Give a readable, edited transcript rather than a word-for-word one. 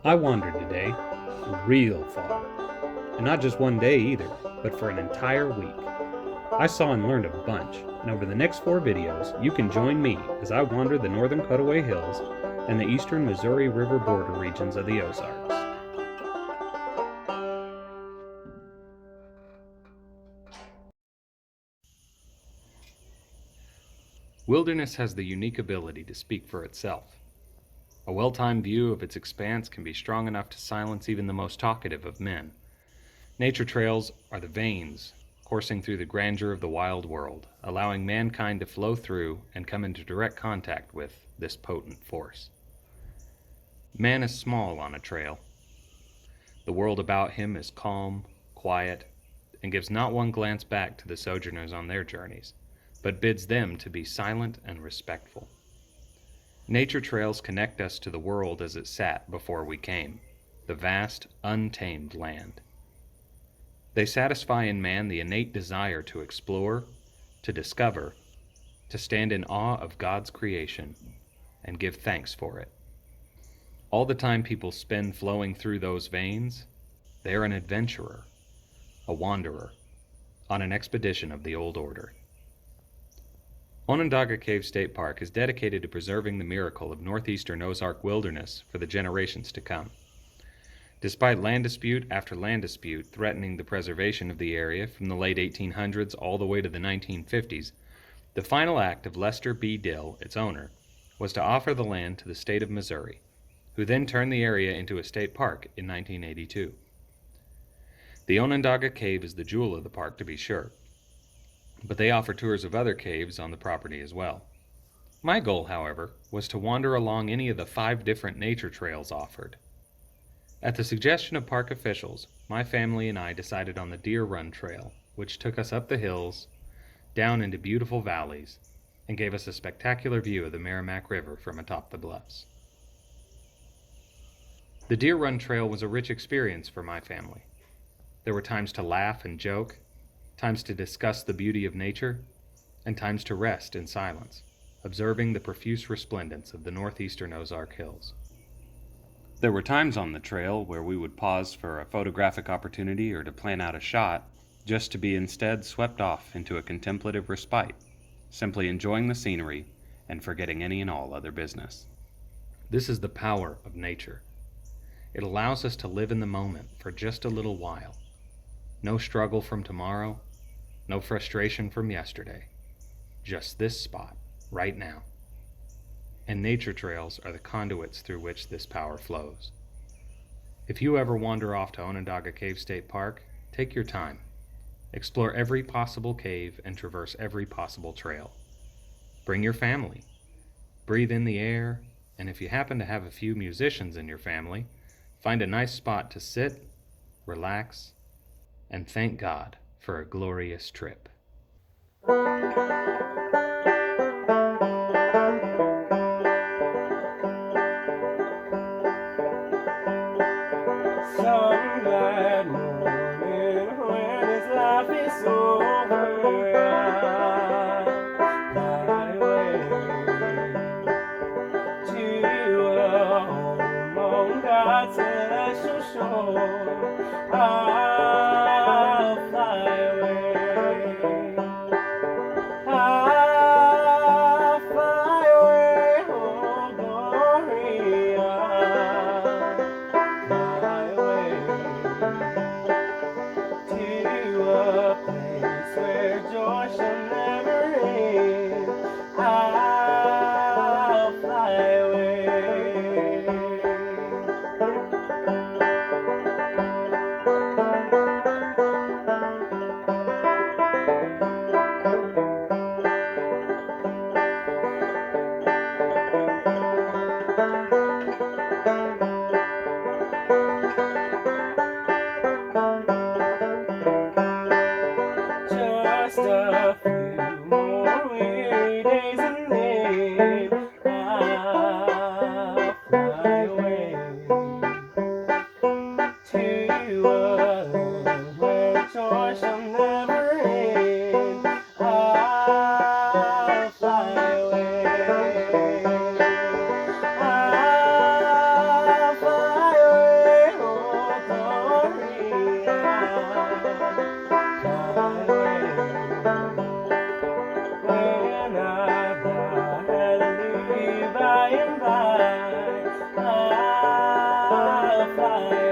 I wandered today, real far. And not just one day either, but for an entire week. I saw and learned a bunch, and over the next 4 videos, you can join me as I wander the northern Cutaway Hills and the eastern Missouri River border regions of the Ozarks. Wilderness has the unique ability to speak for itself. A well-timed view of its expanse can be strong enough to silence even the most talkative of men. Nature trails are the veins coursing through the grandeur of the wild world, allowing mankind to flow through and come into direct contact with this potent force. Man is small on a trail. The world about him is calm, quiet, and gives not one glance back to the sojourners on their journeys, but bids them to be silent and respectful. Nature trails connect us to the world as it sat before we came, the vast, untamed land. They satisfy in man the innate desire to explore, to discover, to stand in awe of God's creation, and give thanks for it. All the time people spend flowing through those veins, they are an adventurer, a wanderer, on an expedition of the old order. Onondaga Cave State Park is dedicated to preserving the miracle of northeastern Ozark wilderness for the generations to come. Despite land dispute after land dispute threatening the preservation of the area from the late 1800s all the way to the 1950s, the final act of Lester B. Dill, its owner, was to offer the land to the state of Missouri, who then turned the area into a state park in 1982. The Onondaga Cave is the jewel of the park, to be sure, but they offer tours of other caves on the property as well. My goal, however, was to wander along any of the 5 different nature trails offered. At the suggestion of park officials, my family and I decided on the Deer Run Trail, which took us up the hills, down into beautiful valleys, and gave us a spectacular view of the Merrimack River from atop the bluffs. The Deer Run Trail was a rich experience for my family. There were times to laugh and joke, times to discuss the beauty of nature, and times to rest in silence, observing the profuse resplendence of the northeastern Ozark Hills. There were times on the trail where we would pause for a photographic opportunity or to plan out a shot, just to be instead swept off into a contemplative respite, simply enjoying the scenery and forgetting any and all other business. This is the power of nature. It allows us to live in the moment for just a little while. No struggle from tomorrow, no frustration from yesterday. Just this spot, right now. And nature trails are the conduits through which this power flows. If you ever wander off to Onondaga Cave State Park, take your time. Explore every possible cave and traverse every possible trail. Bring your family. Breathe in the air, and if you happen to have a few musicians in your family, find a nice spot to sit, relax, and thank God for a glorious trip. Some glad morning when this life is over, I fly away to a home on God's celestial shore. I'll fly away. I'll fly away, oh Gloria. Fly away to a place where joy shall never end. I'll fly away. fly